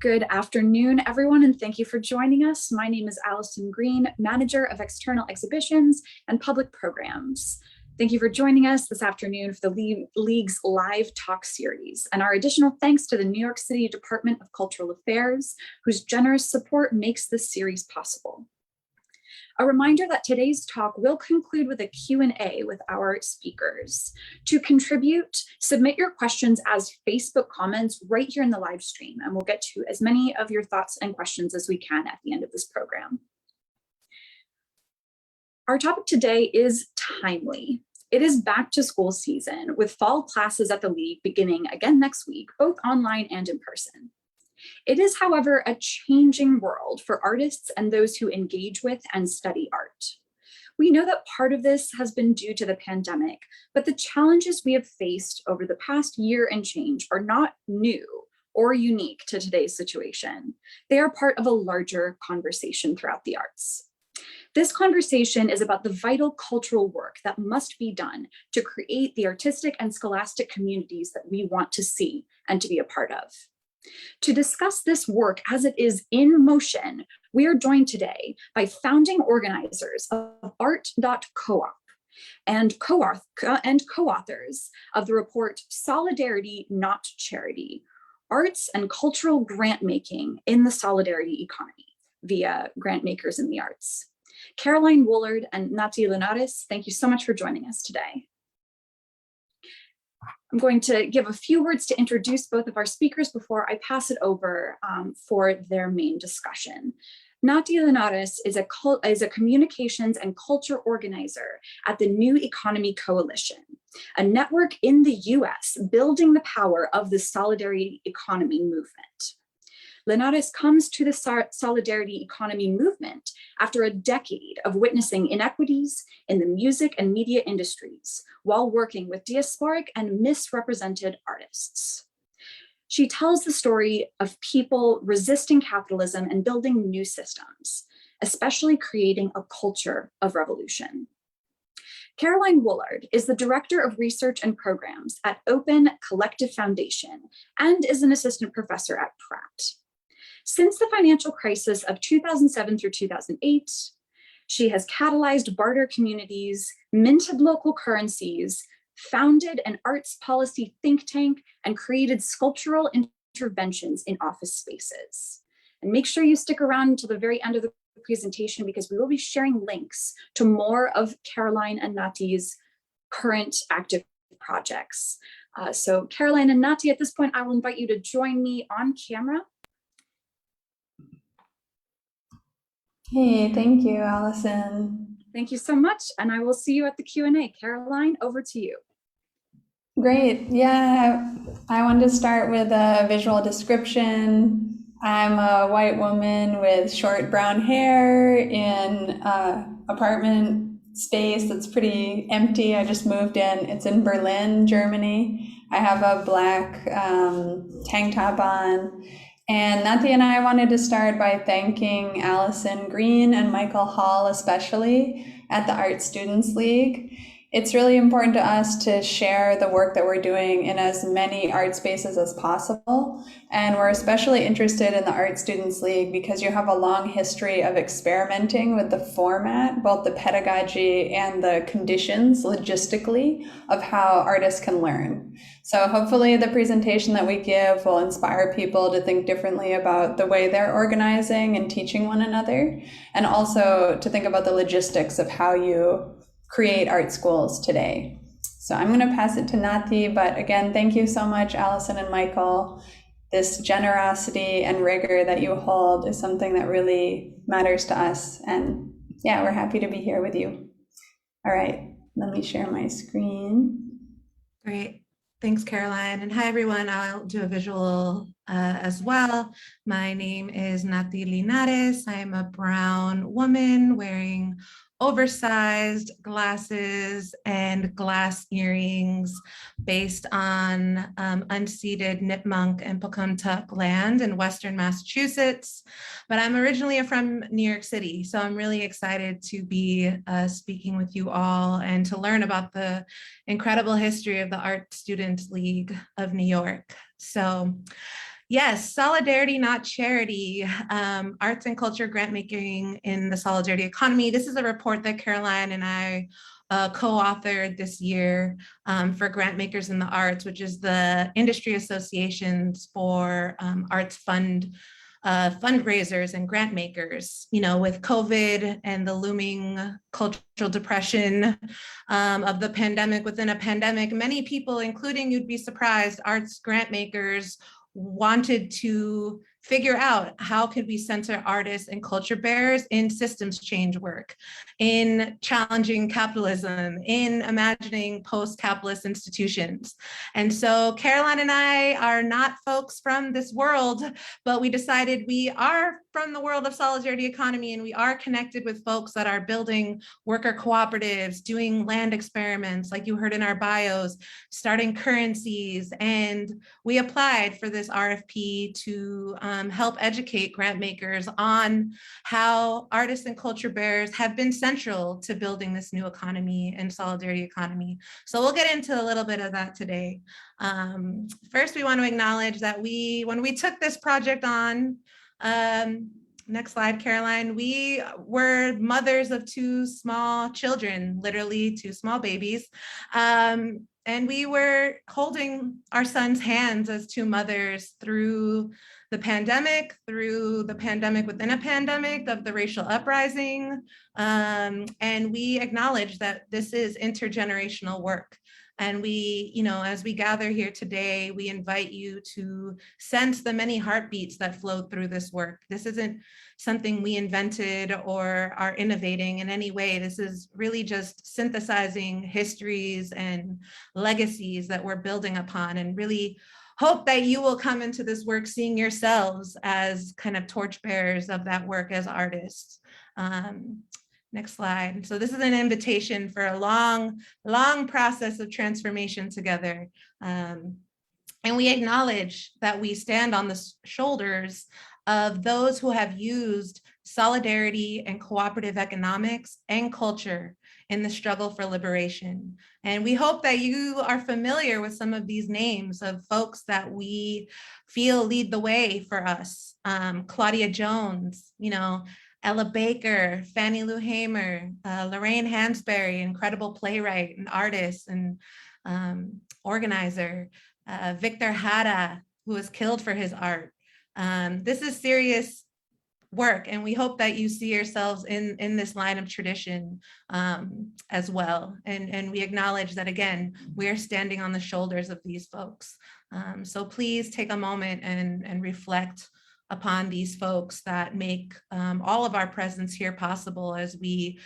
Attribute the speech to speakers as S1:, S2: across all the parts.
S1: Good afternoon, everyone, and thank you for joining us. My name is Allison Green, Manager of External Exhibitions and Public Programs. Thank you for joining us this afternoon for the League's live talk series, and our additional thanks to the New York City Department of Cultural Affairs, whose generous support makes this series possible. A reminder that today's talk will conclude with a Q&A with our speakers. To contribute, submit your questions as Facebook comments right here in the live stream, and we'll get to as many of your thoughts and questions as we can at the end of this program. Our topic today is timely. It is back to school season, with fall classes at the League beginning again next week, both online and in person. It is, however, a changing world for artists and those who engage with and study art. We know that part of this has been due to the pandemic, but the challenges we have faced over the past year and change are not new or unique to today's situation. They are part of a larger conversation throughout the arts. This conversation is about the vital cultural work that must be done to create the artistic and scholastic communities that we want to see and to be a part of. To discuss this work as it is in motion, we are joined today by founding organizers of Art.coop and co-authors of the report Solidarity, Not Charity, Arts and Cultural Grant Making in the Solidarity Economy via Grant Makers in the Arts. Caroline Woolard and Nati Linares, thank you so much for joining us today. I'm going to give a few words to introduce both of our speakers before I pass it over for their main discussion. Nati Linares is a communications and culture organizer at the New Economy Coalition, a network in the US building the power of the solidarity economy movement. Linares comes to the solidarity economy movement after a decade of witnessing inequities in the music and media industries while working with diasporic and misrepresented artists. She tells the story of people resisting capitalism and building new systems, especially creating a culture of revolution. Caroline Woolard is the Director of Research and Programs at Open Collective Foundation and is an assistant professor at Pratt. Since the financial crisis of 2007 through 2008, she has catalyzed barter communities, minted local currencies, founded an arts policy think tank, and created sculptural interventions in office spaces. And make sure you stick around until the very end of the presentation because we will be sharing links to more of Caroline and Nati's current active projects. So Caroline and Nati, at this point, I will invite you to join me on camera.
S2: Hey, thank you, Allison.
S1: Thank you so much, and I will see you at the Q&A. Caroline, over to you.
S2: Great. Yeah, I wanted to start with a visual description. I'm a white woman with short brown hair in an apartment space that's pretty empty. I just moved in. It's in Berlin, Germany. I have a black tank top on. And Nati and I wanted to start by thanking Allison Green and Michael Hall, especially at the Art Students League. It's really important to us to share the work that we're doing in as many art spaces as possible. And we're especially interested in the Art Students League because you have a long history of experimenting with the format, both the pedagogy and the conditions logistically of how artists can learn. So hopefully the presentation that we give will inspire people to think differently about the way they're organizing and teaching one another, and also to think about the logistics of how you create art schools today. So I'm going to pass it to Nati, but again, thank you so much, Allison and Michael. This generosity and rigor that you hold is something that really matters to us. And yeah, we're happy to be here with you. All right, let me share my screen.
S3: Great. Thanks, Caroline. And hi, everyone. I'll do a visual as well. My name is Nati Linares. I am a brown woman wearing oversized glasses and glass earrings based on unceded Nipmuc and Pocumtuck land in Western Massachusetts. But I'm originally from New York City, so I'm really excited to be speaking with you all and to learn about the incredible history of the Art Students League of New York. So Yes, solidarity, not charity. Arts and culture grant making in the solidarity economy. This is a report that Caroline and I co-authored this year for grant makers in the arts, which is the industry associations for arts fundraisers and grant makers. You know, with COVID and the looming cultural depression of the pandemic within a pandemic, many people, including, you'd be surprised, arts grant makers wanted to figure out how could we center artists and culture bearers in systems change work, in challenging capitalism, in imagining post-capitalist institutions. And so Caroline and I are not folks from this world, but we decided we are from the world of solidarity economy, and we are connected with folks that are building worker cooperatives, doing land experiments, like you heard in our bios, starting currencies. And we applied for this RFP to help educate grant makers on how artists and culture bearers have been central to building this new economy and solidarity economy. So we'll get into a little bit of that today. First, we want to acknowledge that when we took this project on, next slide, Caroline, we were mothers of two small children, literally two small babies. And we were holding our son's hands as two mothers through the pandemic within a pandemic of the racial uprising. And we acknowledge that this is intergenerational work. And we, you know, as we gather here today, we invite you to sense the many heartbeats that flow through this work. This isn't something we invented or are innovating in any way. This is really just synthesizing histories and legacies that we're building upon, and really hope that you will come into this work seeing yourselves as kind of torchbearers of that work as artists. Next slide. So this is an invitation for a long process of transformation together. And we acknowledge that we stand on the shoulders of those who have used solidarity and cooperative economics and culture in the struggle for liberation. And we hope that you are familiar with some of these names of folks that we feel lead the way for us. Claudia Jones, you know, Ella Baker, Fannie Lou Hamer, Lorraine Hansberry, incredible playwright and artist and organizer, Victor Jara, who was killed for his art. This is serious work, and we hope that you see yourselves in this line of tradition as well. And we acknowledge that, again, we're standing on the shoulders of these folks. So please take a moment and reflect upon these folks that make all of our presence here possible as we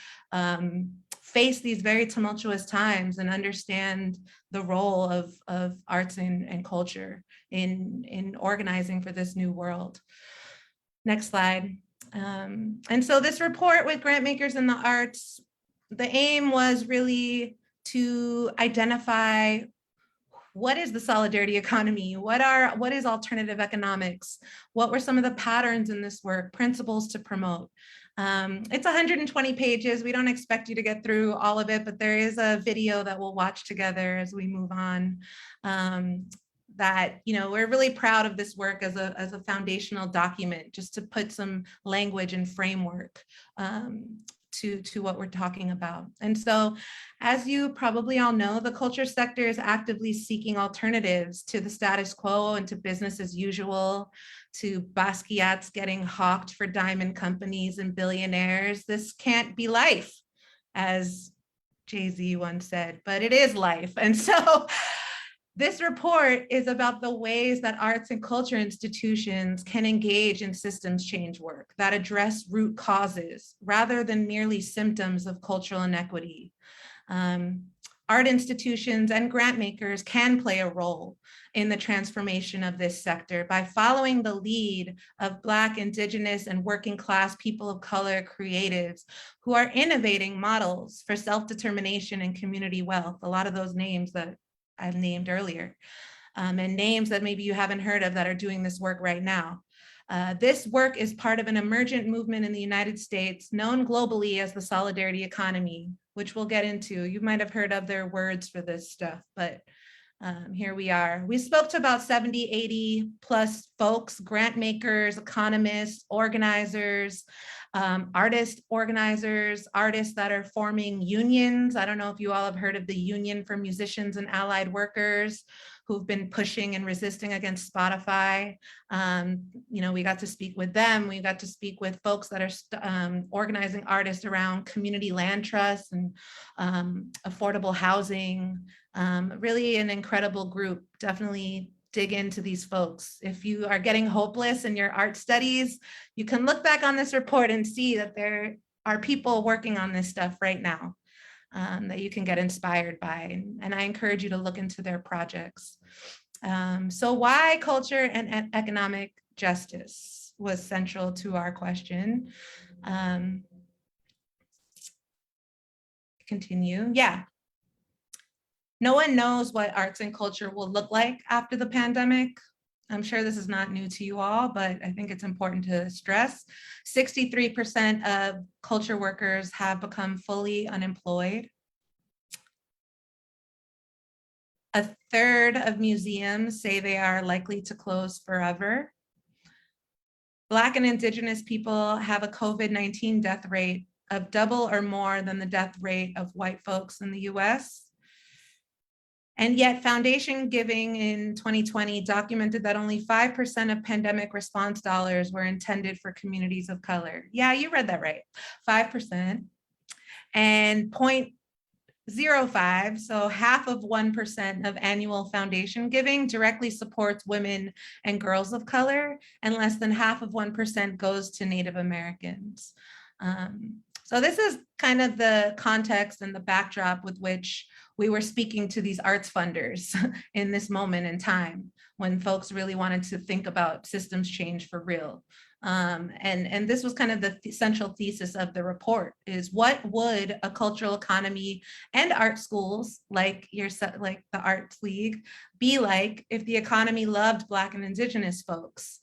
S3: face these very tumultuous times and understand the role of arts and culture in organizing for this new world. Next slide. And so this report with grant makers in the arts, the aim was really to identify what is the solidarity economy? What is alternative economics? What were some of the patterns in this work, principles to promote? It's 120 pages. We don't expect you to get through all of it, but there is a video that we'll watch together as we move on. That, you know, we're really proud of this work as a foundational document, just to put some language and framework to what we're talking about. And so, as you probably all know, the culture sector is actively seeking alternatives to the status quo and to business as usual, to Basquiat's getting hawked for diamond companies and billionaires. This can't be life, as Jay-Z once said, but it is life. And so this report is about the ways that arts and culture institutions can engage in systems change work that address root causes rather than merely symptoms of cultural inequity. Art institutions and grant makers can play a role in the transformation of this sector by following the lead of Black, Indigenous, and working class people of color creatives who are innovating models for self-determination and community wealth. A lot of those names that I've named earlier, and names that maybe you haven't heard of that are doing this work right now. This work is part of an emergent movement in the United States known globally as the solidarity economy, which we'll get into. You might have heard other words for this stuff, but Here we are. We spoke to about 70, 80 plus folks, grant makers, economists, organizers, artist organizers, artists that are forming unions. I don't know if you all have heard of the Union for Musicians and Allied Workers, who've been pushing and resisting against Spotify. We got to speak with them. We got to speak with folks that are organizing artists around community land trusts and affordable housing. Really an incredible group. Definitely dig into these folks. If you are getting hopeless in your art studies, you can look back on this report and see that there are people working on this stuff right now that you can get inspired by. And I encourage you to look into their projects. So why culture and economic justice was central to our question. Continue, yeah. No one knows what arts and culture will look like after the pandemic. I'm sure this is not new to you all, but I think it's important to stress. 63% of culture workers have become fully unemployed. A third of museums say they are likely to close forever. Black and Indigenous people have a COVID-19 death rate of double or more than the death rate of white folks in the US. And yet foundation giving in 2020 documented that only 5% of pandemic response dollars were intended for communities of color. Yeah, you read that right, 5%. And 0.05, so half of 1% of annual foundation giving directly supports women and girls of color, and less than half of 1% goes to Native Americans. So this is kind of the context and the backdrop with which we were speaking to these arts funders in this moment in time when folks really wanted to think about systems change for real. And this was kind of the central thesis of the report is what would a cultural economy and art schools like the Arts League be like if the economy loved Black and Indigenous folks?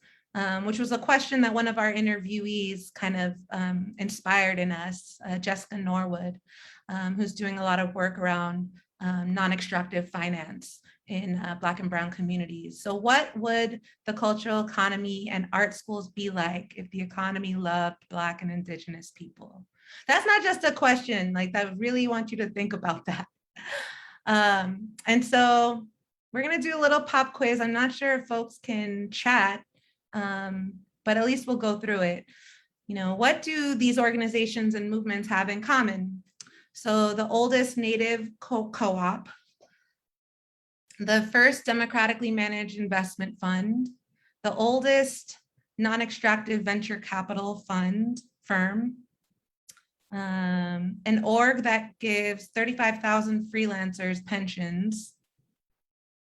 S3: Which was a question that one of our interviewees kind of inspired in us, Jessica Norwood, who's doing a lot of work around non-extractive finance in Black and Brown communities. So what would the cultural economy and art schools be like if the economy loved Black and Indigenous people? That's not just a question, like I really want you to think about that. And so we're gonna do a little pop quiz. I'm not sure if folks can chat, but at least we'll go through it. What do these organizations and movements have in common? So the oldest Native co-op, the first democratically managed investment fund, the oldest non-extractive venture capital firm, an org that gives 35,000 freelancers pensions,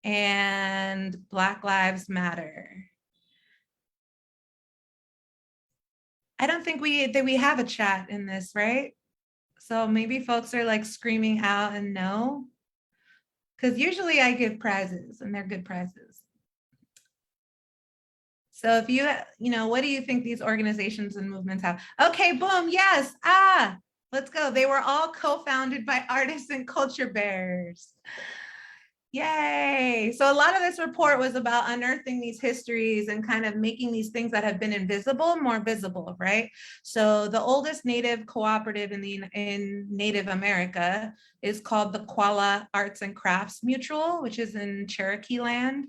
S3: and Black Lives Matter. I don't think we have a chat in this, right? So maybe folks are like screaming out and no, because usually I give prizes and they're good prizes. So if what do you think these organizations and movements have? Okay, boom, yes, let's go. They were all co-founded by artists and culture bearers. Yay. So a lot of this report was about unearthing these histories and kind of making these things that have been invisible more visible, right? So the oldest Native cooperative in Native America is called the Qualla Arts and Crafts Mutual, which is in Cherokee land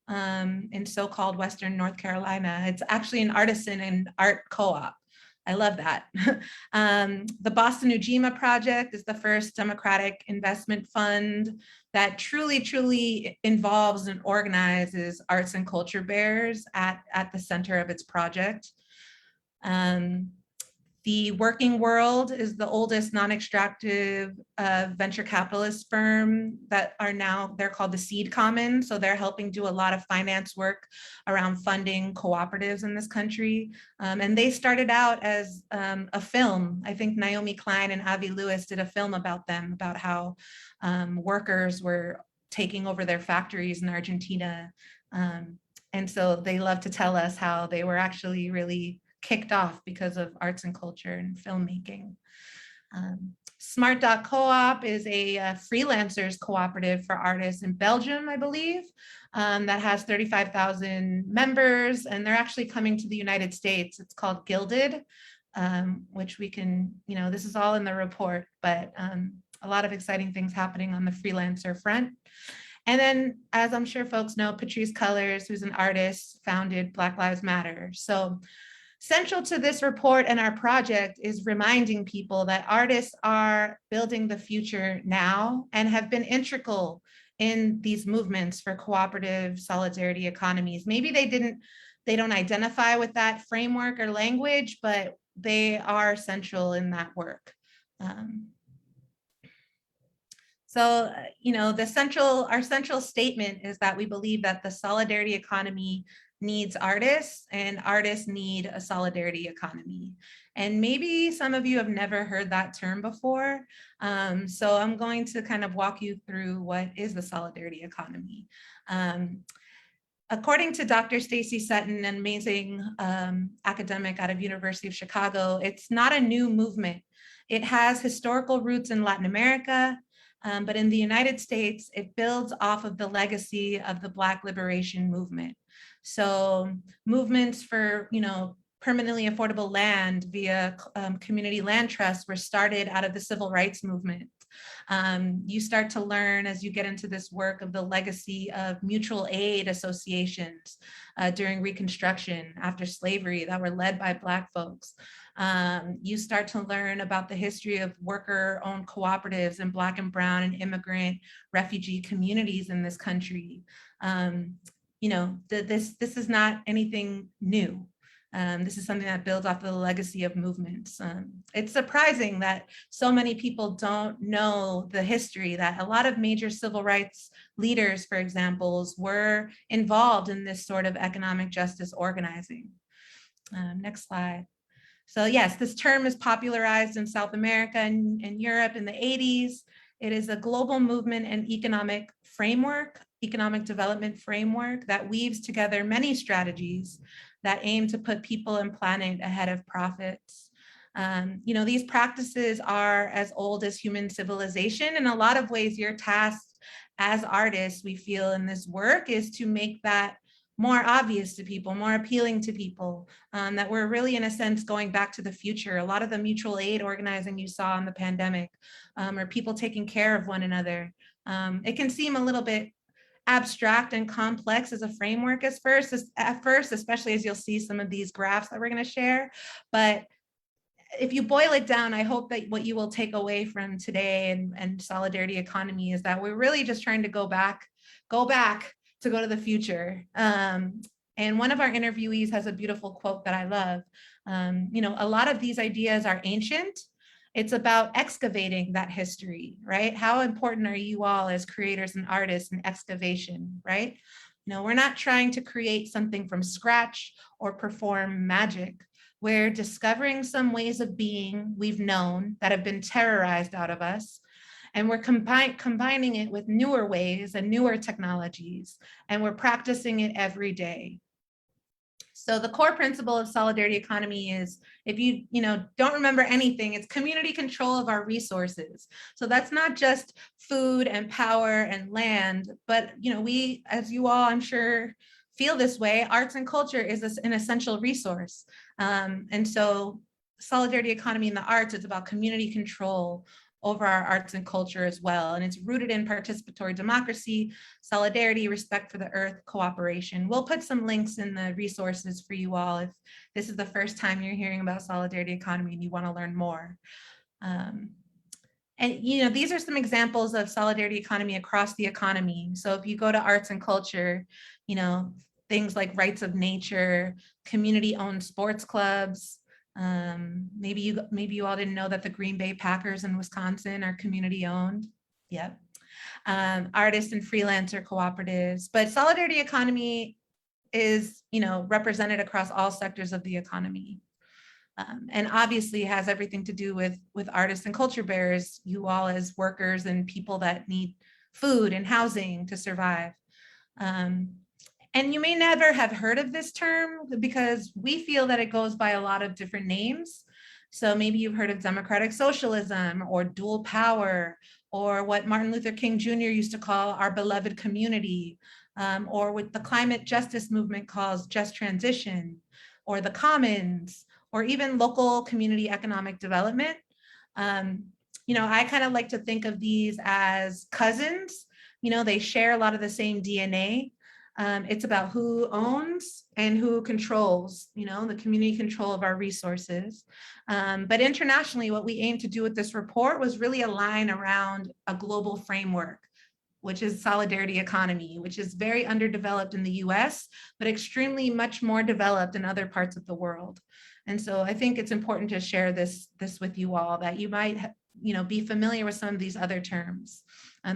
S3: in so-called Western North Carolina. It's actually an artisan and art co-op. I love that. The Boston Ujima Project is the first democratic investment fund that truly involves and organizes arts and culture bearers at the center of its project. The Working World is the oldest non-extractive venture capitalist firm that they're called the Seed Common. So they're helping do a lot of finance work around funding cooperatives in this country. And they started out as a film. I think Naomi Klein and Avi Lewis did a film about them, about how workers were taking over their factories in Argentina. And so they love to tell us how they were actually really kicked off because of arts and culture and filmmaking. Smart.coop is a freelancers cooperative for artists in Belgium, I believe, that has 35,000 members, and they're actually coming to the United States. It's called Gilded, which we can, this is all in the report, but a lot of exciting things happening on the freelancer front. And then, as I'm sure folks know, Patrisse Cullors, who's an artist, founded Black Lives Matter. So central to this report and our project is reminding people that artists are building the future now and have been integral in these movements for cooperative solidarity economies. Maybe they don't identify with that framework or language, but they are central in that work. So, our central statement is that we believe that the solidarity economy needs artists and artists need a solidarity economy. And maybe some of you have never heard that term before. So I'm going to kind of walk you through what is the solidarity economy. According to Dr. Stacy Sutton, an amazing academic out of University of Chicago, it's not a new movement. It has historical roots in Latin America, but in the United States, it builds off of the legacy of the Black liberation movement. So movements for, permanently affordable land via community land trusts were started out of the civil rights movement. You start to learn as you get into this work of the legacy of mutual aid associations during Reconstruction after slavery that were led by Black folks. You start to learn about the history of worker-owned cooperatives and Black and brown and immigrant refugee communities in this country. This is not anything new. This is something that builds off of the legacy of movements. It's surprising that so many people don't know the history, that a lot of major civil rights leaders, for example, were involved in this sort of economic justice organizing. Next slide. So yes, this term is popularized in South America and Europe in the 80s. It is a global movement and economic development framework that weaves together many strategies that aim to put people and planet ahead of profits. These practices are as old as human civilization. In a lot of ways, your task as artists, we feel in this work, is to make that more obvious to people, more appealing to people, that we're really, in a sense, going back to the future. A lot of the mutual aid organizing you saw in the pandemic, or people taking care of one another. It can seem a little bit abstract and complex as a framework at first, especially as you'll see some of these graphs that we're going to share. But if you boil it down, I hope that what you will take away from today and solidarity economy is that we're really just trying to go back to go to the future. And one of our interviewees has a beautiful quote that I love. A lot of these ideas are ancient. It's about excavating that history, right? How important are you all as creators and artists in excavation, right? We're not trying to create something from scratch or perform magic. We're discovering some ways of being we've known that have been terrorized out of us. And we're combining it with newer ways and newer technologies, and we're practicing it every day. So the core principle of solidarity economy is, if you don't remember anything, it's community control of our resources. So that's not just food and power and land, but we, as you all I'm sure feel this way, arts and culture is an essential resource. And so solidarity economy in the arts is about community control over our arts and culture as well. And it's rooted in participatory democracy, solidarity, respect for the earth, cooperation. We'll put some links in the resources for you all if this is the first time you're hearing about solidarity economy and you want to learn more. And these are some examples of solidarity economy across the economy. So if you go to arts and culture, things like rights of nature, community-owned sports clubs. Maybe you all didn't know that the Green Bay Packers in Wisconsin are community-owned. Yep. Artist and freelancer cooperatives. But solidarity economy is, represented across all sectors of the economy. And obviously has everything to do with artists and culture bearers, you all as workers and people that need food and housing to survive. And you may never have heard of this term because we feel that it goes by a lot of different names. So maybe you've heard of democratic socialism or dual power, or what Martin Luther King Jr. used to call our beloved community, or what the climate justice movement calls just transition, or the commons, or even local community economic development. I kind of like to think of these as cousins. They share a lot of the same DNA. It's about who owns and who controls, the community control of our resources. But internationally, what we aim to do with this report was really align around a global framework, which is solidarity economy, which is very underdeveloped in the US, but extremely much more developed in other parts of the world. And so I think it's important to share this with you all, that you might be familiar with some of these other terms.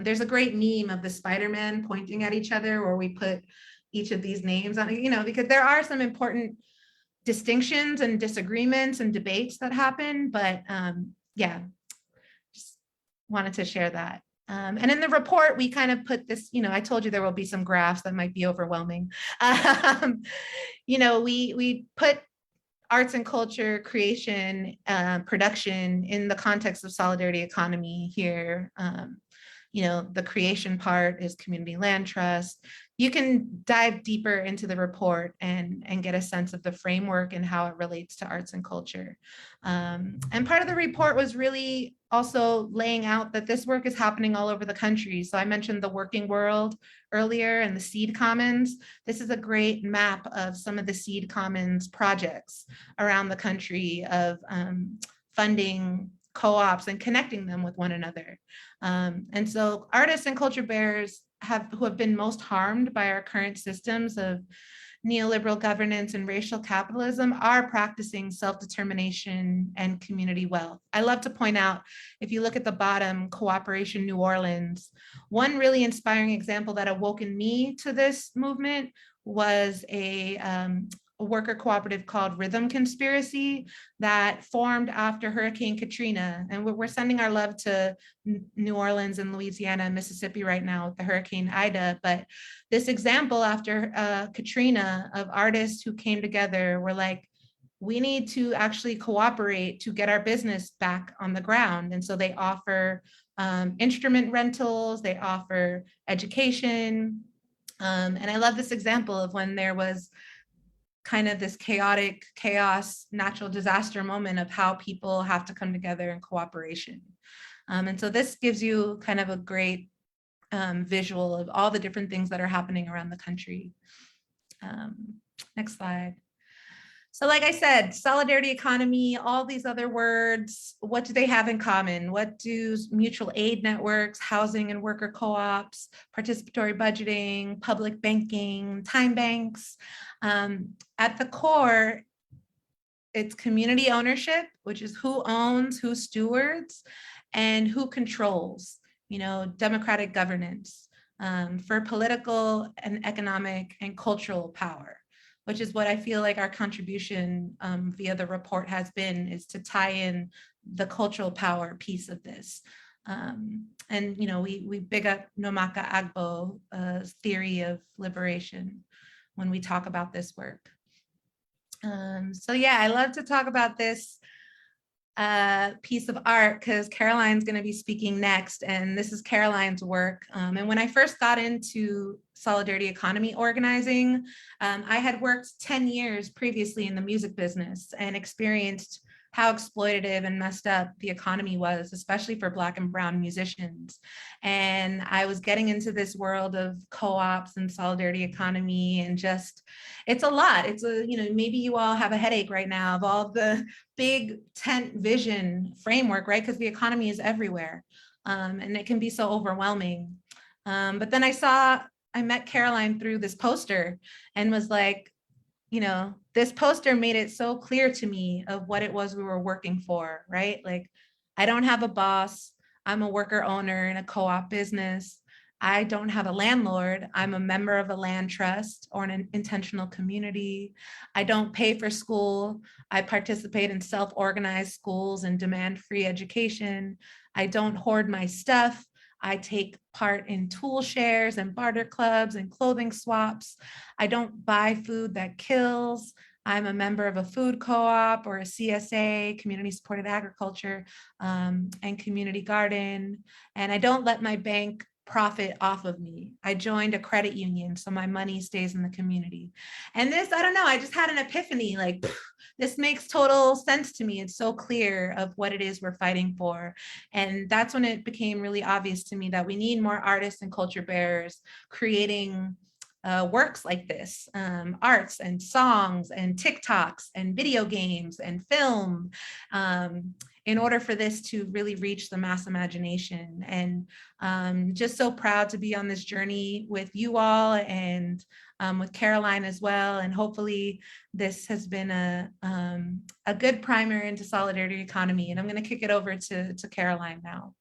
S3: There's a great meme of the Spider-Man pointing at each other where we put each of these names on, because there are some important distinctions and disagreements and debates that happen, but just wanted to share that. And in the report, we kind of put this, I told you there will be some graphs that might be overwhelming. We put arts and culture creation, production in the context of solidarity economy here. The creation part is community land trust. You can dive deeper into the report and get a sense of the framework and how it relates to arts and culture. And part of the report was really also laying out that this work is happening all over the country. So I mentioned the working world earlier and the seed commons. This is a great map of some of the seed commons projects around the country of funding co-ops and connecting them with one another. And so artists and culture bearers who have been most harmed by our current systems of neoliberal governance and racial capitalism are practicing self-determination and community wealth. I love to point out, if you look at the bottom, Cooperation New Orleans, one really inspiring example that awoken me to this movement was a worker cooperative called Rhythm Conspiracy that formed after Hurricane Katrina. And we're sending our love to New Orleans and Louisiana and Mississippi right now with the Hurricane Ida. But this example after Katrina of artists who came together were like, we need to actually cooperate to get our business back on the ground. And so they offer instrument rentals, they offer education. And I love this example of when there was kind of this chaos, natural disaster moment of how people have to come together in cooperation. And so this gives you kind of a great visual of all the different things that are happening around the country. Next slide. So like I said, solidarity economy, all these other words, what do they have in common? What do mutual aid networks, housing and worker co-ops, participatory budgeting, public banking, time banks? At the core, it's community ownership, which is who owns, who stewards, and who controls, democratic governance for political and economic and cultural power, which is what I feel like our contribution via the report has been, is to tie in the cultural power piece of this. And we big up Nomaka Agbo's theory of liberation when we talk about this work. So yeah, I love to talk about this piece of art because Caroline's going to be speaking next, and this is Caroline's work. And when I first got into solidarity economy organizing, I had worked 10 years previously in the music business and experienced how exploitative and messed up the economy was, especially for Black and Brown musicians. And I was getting into this world of co-ops and solidarity economy, and just, it's a lot. It's maybe you all have a headache right now of all the big tent vision framework, right? Because the economy is everywhere. And it can be so overwhelming. But then I met Caroline through this poster and was like, this poster made it so clear to me of what it was we were working for, right? Like, I don't have a boss. I'm a worker owner in a co-op business. I don't have a landlord. I'm a member of a land trust or an intentional community. I don't pay for school. I participate in self-organized schools and demand free education. I don't hoard my stuff. I take part in tool shares and barter clubs and clothing swaps. I don't buy food that kills. I'm a member of a food co-op or a CSA, community supported agriculture, and community garden. And I don't let my bank profit off of me. I joined a credit union, so my money stays in the community. And this, I don't know, I just had an epiphany, like, this makes total sense to me. It's so clear of what it is we're fighting for. And that's when it became really obvious to me that we need more artists and culture bearers creating works like this, arts and songs and TikToks and video games and film, in order for this to really reach the mass imagination. And just so proud to be on this journey with you all and with Caroline as well. And hopefully this has been a good primer into solidarity economy. And I'm going to kick it over to Caroline now.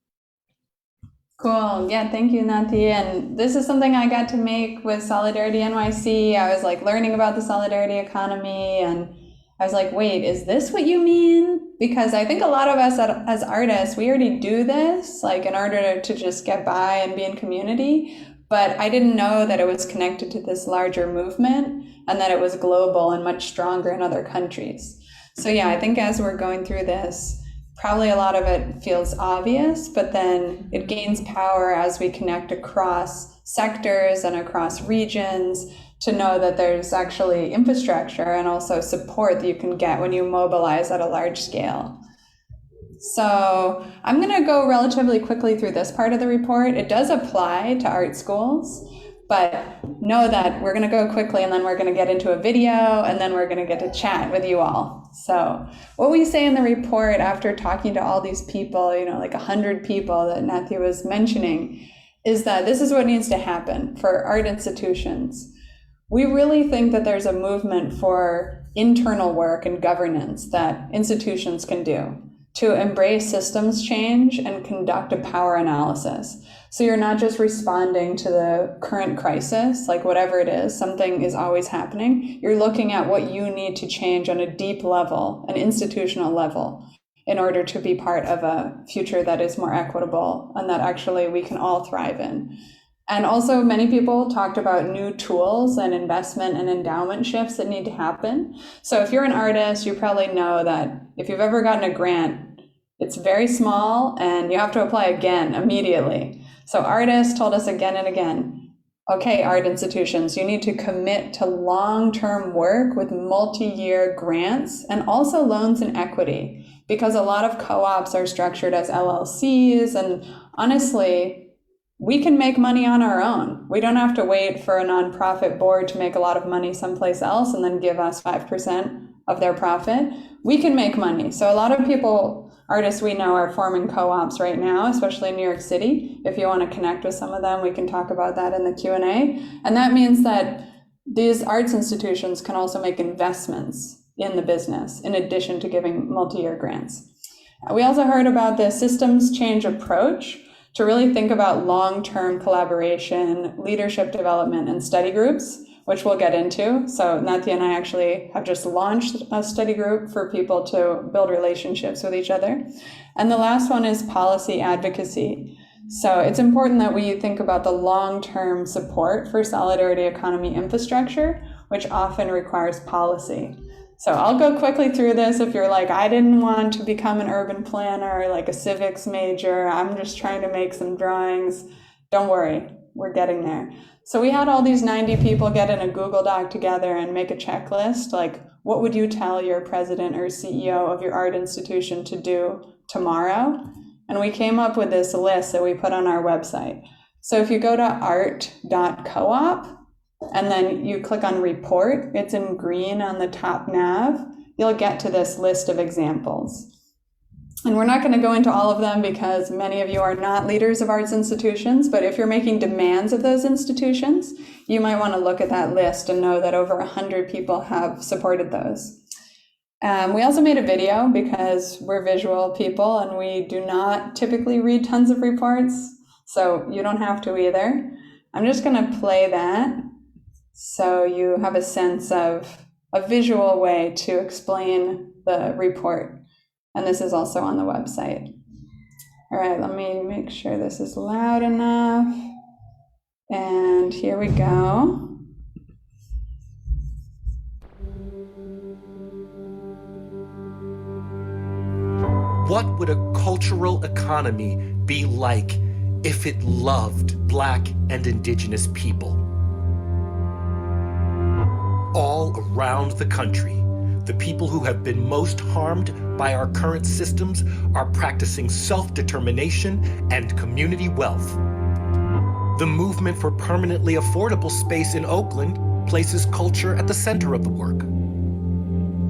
S2: Cool. Yeah, thank you, Nati. And this is something I got to make with Solidarity NYC. I was like learning about the solidarity economy, and I was like, wait, is this what you mean? Because I think a lot of us as artists, we already do this, like in order to just get by and be in community. But I didn't know that it was connected to this larger movement and that it was global and much stronger in other countries. So yeah, I think as we're going through this, probably a lot of it feels obvious, but then it gains power as we connect across sectors and across regions to know that there's actually infrastructure and also support that you can get when you mobilize at a large scale. So I'm going to go relatively quickly through this part of the report. It does apply to art schools, but know that we're going to go quickly and then we're going to get into a video and then we're going to get to chat with you all. So what we say in the report after talking to all these people, like 100 people that Nati was mentioning, is that this is what needs to happen for art institutions. We really think that there's a movement for internal work and governance that institutions can do to embrace systems change and conduct a power analysis. So you're not just responding to the current crisis, like whatever it is, something is always happening. You're looking at what you need to change on a deep level, an institutional level, in order to be part of a future that is more equitable and that actually we can all thrive in. And also many people talked about new tools and investment and endowment shifts that need to happen. So if you're an artist, you probably know that if you've ever gotten a grant, it's very small and you have to apply again immediately. So artists told us again and again, okay, art institutions, you need to commit to long-term work with multi-year grants and also loans and equity, because a lot of co-ops are structured as LLCs, and honestly, we can make money on our own. We don't have to wait for a nonprofit board to make a lot of money someplace else and then give us 5% of their profit. We can make money. So a lot of people, artists we know, are forming co-ops right now, especially in New York City. If you want to connect with some of them, we can talk about that in the Q&A. And that means that these arts institutions can also make investments in the business in addition to giving multi-year grants. We also heard about the systems change approach to really think about long-term collaboration, leadership development, and study groups, which we'll get into. So Nati and I actually have just launched a study group for people to build relationships with each other. And the last one is policy advocacy. So it's important that we think about the long-term support for solidarity economy infrastructure, which often requires policy. So I'll go quickly through this. If you're like, I didn't want to become an urban planner, like a civics major, I'm just trying to make some drawings. Don't worry, we're getting there. So we had all these 90 people get in a Google Doc together and make a checklist, like what would you tell your president or CEO of your art institution to do tomorrow? And we came up with this list that we put on our website. So if you go to Art.coop, and then you click on report, it's in green on the top nav, you'll get to this list of examples. And we're not going to go into all of them because many of you are not leaders of arts institutions, but if you're making demands of those institutions, you might want to look at that list and know that over 100 people have supported those. We also made a video because we're visual people and we do not typically read tons of reports, so you don't have to either. I'm just going to play that so you have a sense of a visual way to explain the report. And this is also on the website. All right, let me make sure this is loud enough. And here we go.
S4: What would a cultural economy be like if it loved Black and Indigenous people? All around the country, the people who have been most harmed by our current systems are practicing self-determination and community wealth. The movement for permanently affordable space in Oakland places culture at the center of the work.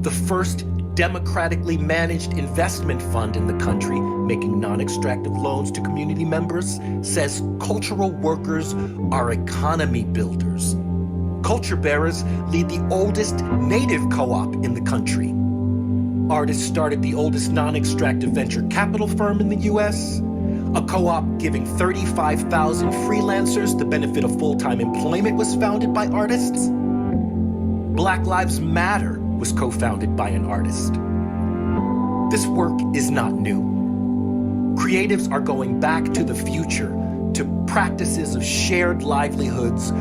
S4: The first democratically managed investment fund in the country, making non-extractive loans to community members, says cultural workers are economy builders. Culture bearers lead the oldest native co-op in the country. Artists started the oldest non-extractive venture capital firm in the US, a co-op giving 35,000 freelancers the benefit of full-time employment was founded by artists. Black Lives Matter was co-founded by an artist. This work is not new. Creatives are going back to the future, to practices of shared livelihoods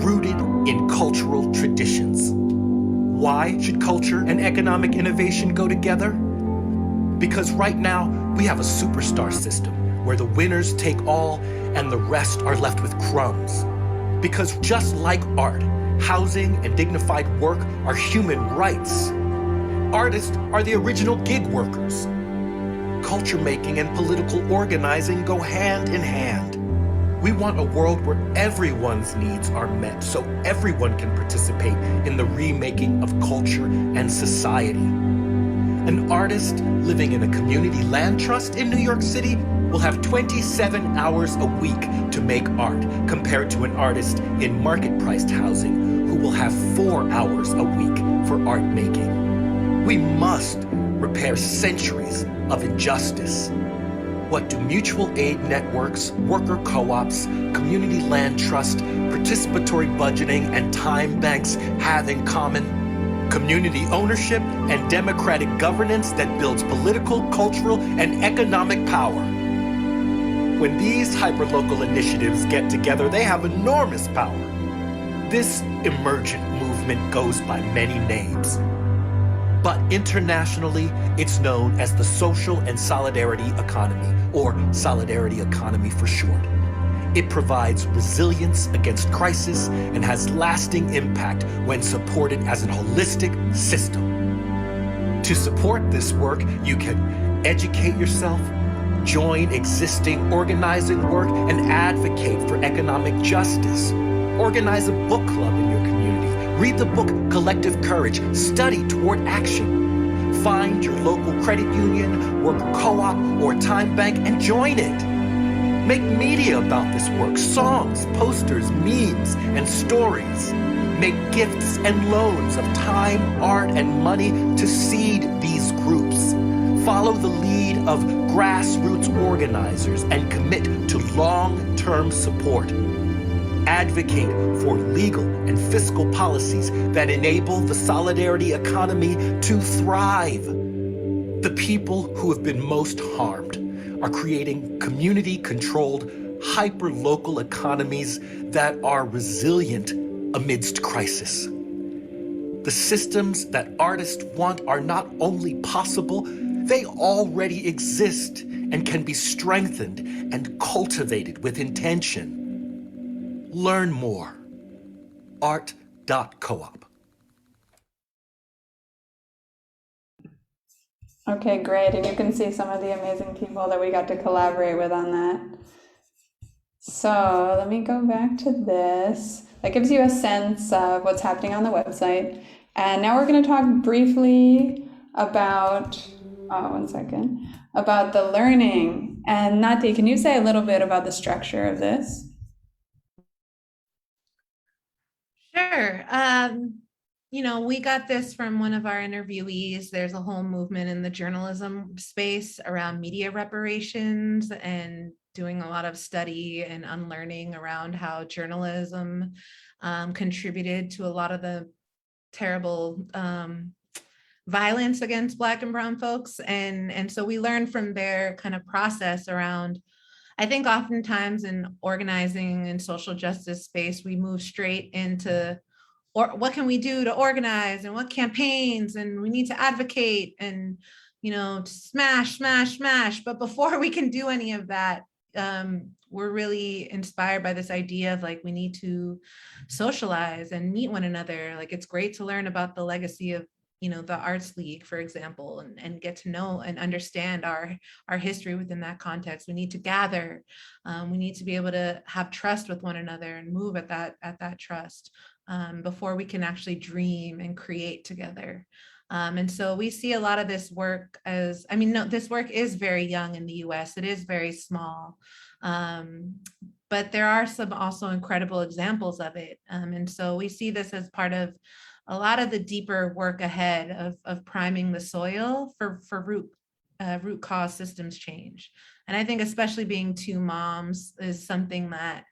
S4: rooted in cultural traditions. Why should culture and economic innovation go together? Because right now, we have a superstar system where the winners take all and the rest are left with crumbs. Because just like art, housing and dignified work are human rights. Artists are the original gig workers. Culture making and political organizing go hand in hand. We want a world where everyone's needs are met so everyone can participate in the remaking of culture and society. An artist living in a community land trust in New York City will have 27 hours a week to make art, compared to an artist in market-priced housing who will have 4 hours a week for art making. We must repair centuries of injustice. What do mutual aid networks, worker co-ops, community land trust, participatory budgeting, and time banks have in common? Community ownership and democratic governance that builds political, cultural, and economic power. When these hyperlocal initiatives get together, they have enormous power. This emergent movement goes by many names. But internationally, it's known as the social and solidarity economy, or solidarity economy for short. It provides resilience against crisis and has lasting impact when supported as a holistic system. To support this work, you can educate yourself, join existing organizing work, and advocate for economic justice. Organize a book club in your community. Read the book Collective Courage. Study toward action. Find your local credit union, worker co-op, or time bank and join it. Make media about this work, songs, posters, memes, and stories. Make gifts and loans of time, art, and money to seed these groups. Follow the lead of grassroots organizers and commit to long-term support. Advocate for legal and fiscal policies that enable the solidarity economy to thrive. The people who have been most harmed are creating community-controlled, hyper-local economies that are resilient amidst crisis. The systems that artists want are not only possible, they already exist and can be strengthened and cultivated with intention. Learn more. Art.coop.
S2: Okay, great. And you can see some of the amazing people that we got to collaborate with on that. So let me go back to this. That gives you a sense of what's happening on the website. And now we're going to talk briefly about, about the learning. And Nati, can you say a little bit about the structure of this?
S3: Sure. You know, we got this from one of our interviewees. There's a whole movement in the journalism space around media reparations and doing a lot of study and unlearning around how journalism contributed to a lot of the terrible violence against Black and Brown folks. And so we learned from their kind of process around, I think oftentimes in organizing and social justice space, we move straight into, or what can we do to organize and what campaigns, and we need to advocate, and smash, smash, smash. But before we can do any of that, we're really inspired by this idea of like, we need to socialize and meet one another. Like, it's great to learn about the legacy of, the Arts League, for example, and get to know and understand our history within that context. We need to gather. We need to be able to have trust with one another and move at that trust before we can actually dream and create together. And so we see a lot of this work as, this work is very young in the US. It is very small. But there are some also incredible examples of it. And so we see this as part of a lot of the deeper work ahead of priming the soil for root cause systems change. And I think especially being two moms is something that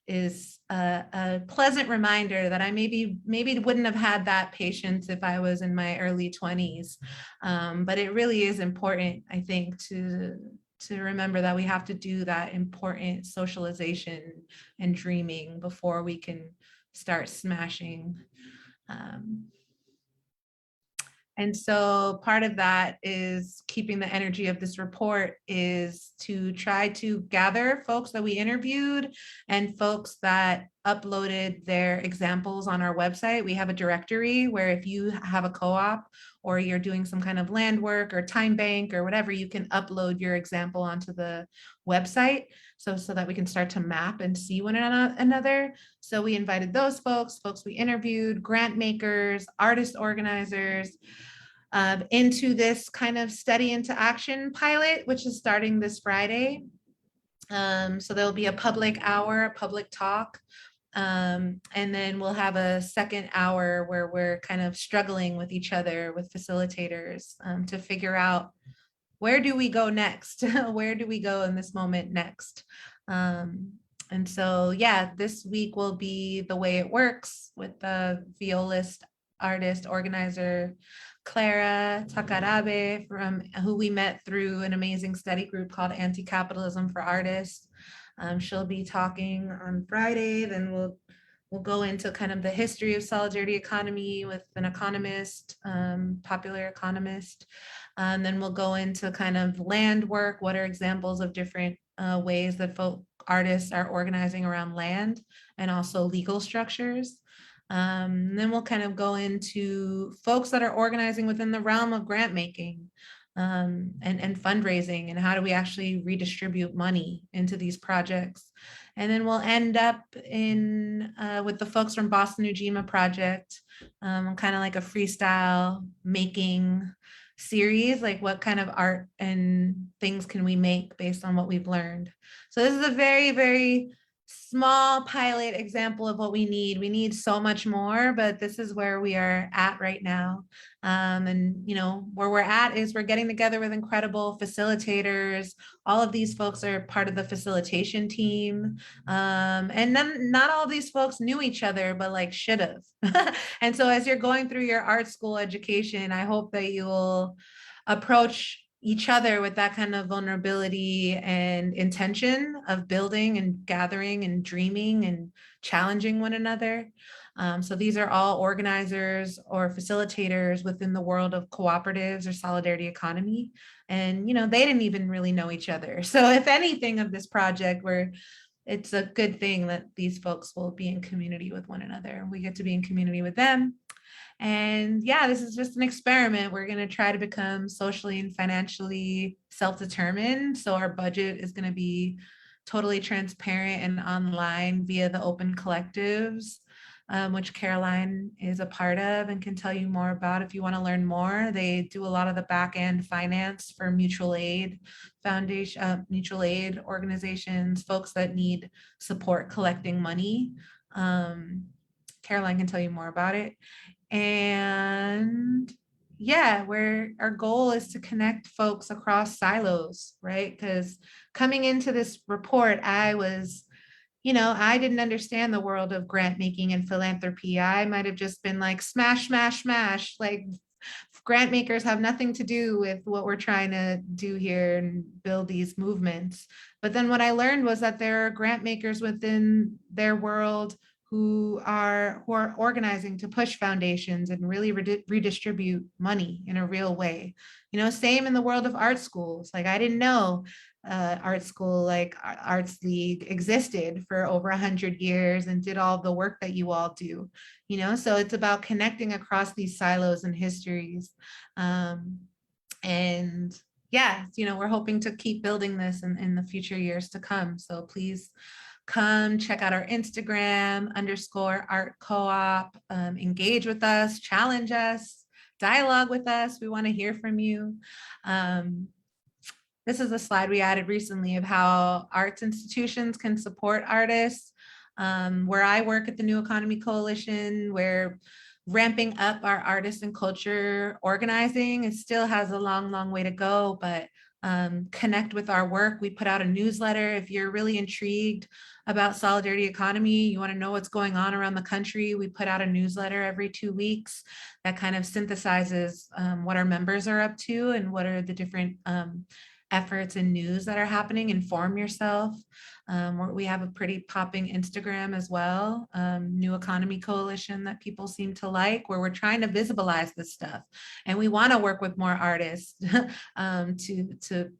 S3: is a pleasant reminder that I maybe wouldn't have had that patience if I was in my early 20s. But it really is important, I think, to remember that we have to do that important socialization and dreaming before we can start smashing. And so part of that is keeping the energy of this report is to try to gather folks that we interviewed and folks that uploaded their examples on our website. We have a directory where if you have a co-op or you're doing some kind of land work or time bank or whatever, you can upload your example onto the website so that we can start to map and see one another. So we invited those folks we interviewed, grant makers, artist organizers, into this kind of study into action pilot, which is starting this Friday. So there'll be a public hour, a public talk. And then we'll have a second hour where we're kind of struggling with each other, with facilitators, to figure out where do we go next? Where do we go in this moment next? And so, yeah, this week will be the way it works with the violist, artist, organizer, Clara Takarabe, who we met through an amazing study group called Anti-Capitalism for Artists. She'll be talking on Friday. Then we'll go into kind of the history of solidarity economy with an economist, popular economist. And then we'll go into kind of land work. What are examples of different ways that artists are organizing around land and also legal structures. Then we'll kind of go into folks that are organizing within the realm of grant making and fundraising, and how do we actually redistribute money into these projects. And then we'll end up with the folks from Boston Ujima Project, kind of like a freestyle making series, like what kind of art and things can we make based on what we've learned. So this is a very, very small pilot example of what we need. We need so much more, but this is where we are at right now. And where we're at is we're getting together with incredible facilitators. All of these folks are part of the facilitation team. And then not all of these folks knew each other, but like should have. And so as you're going through your art school education, I hope that you will approach each other with that kind of vulnerability and intention of building and gathering and dreaming and challenging one another. So these are all organizers or facilitators within the world of cooperatives or solidarity economy. And, they didn't even really know each other. So if anything of this project, it's a good thing that these folks will be in community with one another. We get to be in community with them. And yeah, this is just an experiment. We're going to try to become socially and financially self-determined. So our budget is going to be totally transparent and online via the open collectives, which Caroline is a part of and can tell you more about if you want to learn more. They do a lot of the back end finance for mutual aid foundation, mutual aid organizations, folks that need support collecting money. Caroline can tell you more about it. And yeah, our goal is to connect folks across silos, right? Because coming into this report, I was, I didn't understand the world of grant making and philanthropy. I might have just been like, smash, smash, smash. Like grant makers have nothing to do with what we're trying to do here and build these movements. But then what I learned was that there are grant makers within their world who are organizing to push foundations and really redistribute money in a real way. You know, same in the world of art schools. Like, I didn't know art school like Arts League existed for over 100 years and did all the work that you all do, you know. So it's about connecting across these silos and histories. And yeah, you know, we're hoping to keep building this in the future years to come. So please come check out our Instagram _Art.coop, engage with us, challenge us, dialogue with us. We want to hear from you. This is a slide we added recently of how arts institutions can support artists. Where I work at the New Economy Coalition, we're ramping up our artists and culture organizing. It still has a long, long way to go, but connect with our work. We put out a newsletter. If you're really intrigued about solidarity economy, you want to know what's going on around the country, we put out a newsletter every 2 weeks that kind of synthesizes what our members are up to and what are the different efforts and news that are happening. Inform yourself. We have a pretty popping Instagram as well, New Economy Coalition, that people seem to like, where we're trying to visibilize this stuff. And we want to work with more artists to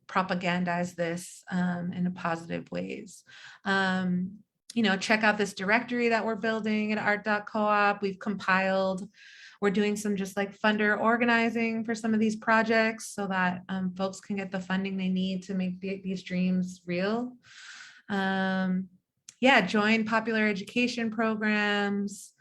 S3: propagandize this in positive ways. You know, check out this directory that we're building at Art.coop. We've compiled. We're doing some just like funder organizing for some of these projects so that folks can get the funding they need to make these dreams real. Yeah, join popular education programs,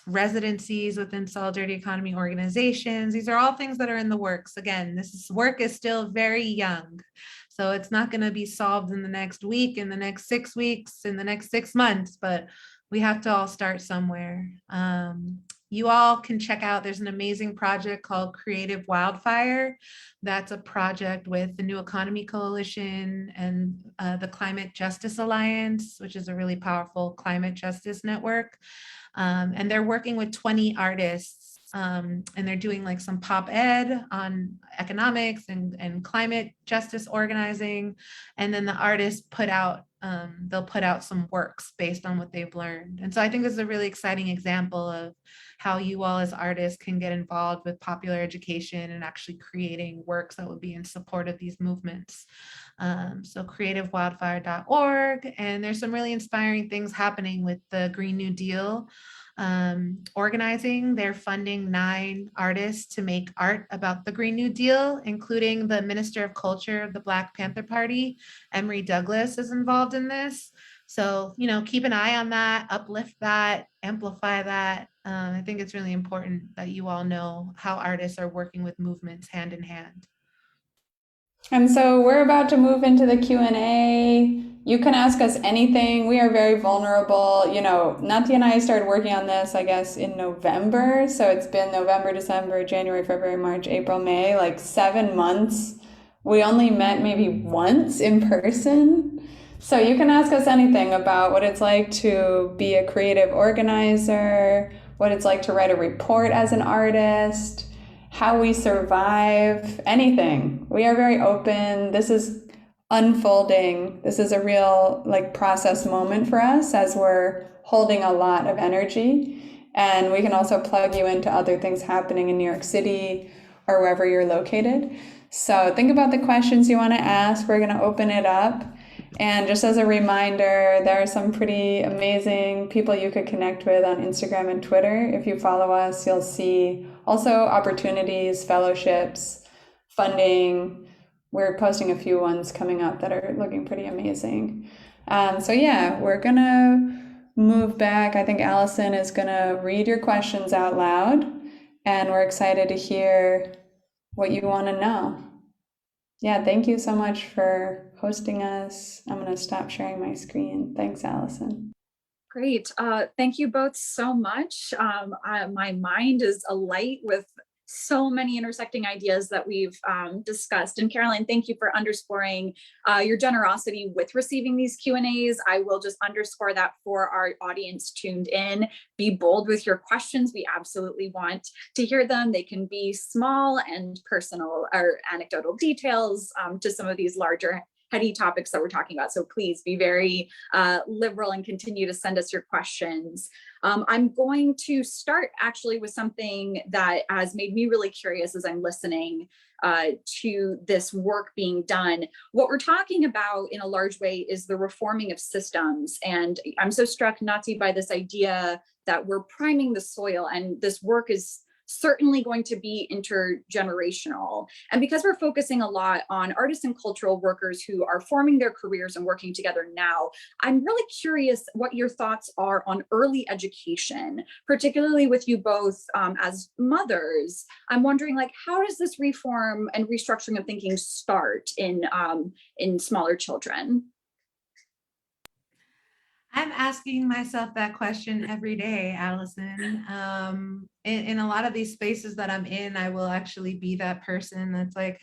S3: residencies within solidarity economy organizations. These are all things that are in the works. Again, work is still very young. So it's not going to be solved in the next week, in the next 6 weeks, in the next 6 months, but we have to all start somewhere. You all can check out, there's an amazing project called Creative Wildfire. That's a project with the New Economy Coalition and the Climate Justice Alliance, which is a really powerful climate justice network. And they're working with 20 artists and they're doing like some pop ed on economics and climate justice organizing. And then the artists they'll put out some works based on what they've learned. And so I think this is a really exciting example of how you all as artists can get involved with popular education and actually creating works that would be in support of these movements. So creativewildfire.org, and there's some really inspiring things happening with the Green New Deal organizing. They're funding 9 artists to make art about the Green New Deal, including the Minister of Culture of the Black Panther Party, Emory Douglas, is involved in this. So, you know, keep an eye on that, uplift that, amplify that. I think it's really important that you all know how artists are working with movements hand in hand.
S2: And so we're about to move into the Q&A. You can ask us anything. We are very vulnerable. You know, Nati and I started working on this, I guess, in November. So it's been November, December, January, February, March, April, May, like 7 months. We only met maybe once in person. So you can ask us anything about what it's like to be a creative organizer, what it's like to write a report as an artist, how we survive, anything. We are very open. This is unfolding. This is a real like process moment for us as we're holding a lot of energy. And we can also plug you into other things happening in New York City or wherever you're located. So think about the questions you want to ask. We're going to open it up. And just as a reminder, there are some pretty amazing people you could connect with on Instagram and Twitter. If you follow us, you'll see also opportunities, fellowships, funding. We're posting a few ones coming up that are looking pretty amazing. So yeah, we're going to move back. I think Allison is going to read your questions out loud, and we're excited to hear what you want to know. Yeah, thank you so much for hosting us. I'm going to stop sharing my screen. Thanks, Allison.
S1: Great. Thank you both so much. My mind is alight with so many intersecting ideas that we've discussed. And Caroline, thank you for underscoring your generosity with receiving these Q&As. I will just underscore that for our audience tuned in. Be bold with your questions. We absolutely want to hear them. They can be small and personal or anecdotal details to some of these larger heady topics that we're talking about. So please be very liberal and continue to send us your questions. I'm going to start actually with something that has made me really curious as I'm listening to this work being done. What we're talking about in a large way is the reforming of systems. And I'm so struck, Nati, by this idea that we're priming the soil, and this work is certainly going to be intergenerational. And because we're focusing a lot on artists and cultural workers who are forming their careers and working together now, I'm really curious what your thoughts are on early education, particularly with you both as mothers. I'm wondering, like, how does this reform and restructuring of thinking start in smaller children?
S3: I'm asking myself that question every day, Allison. In a lot of these spaces that I'm in, I will actually be that person that's like,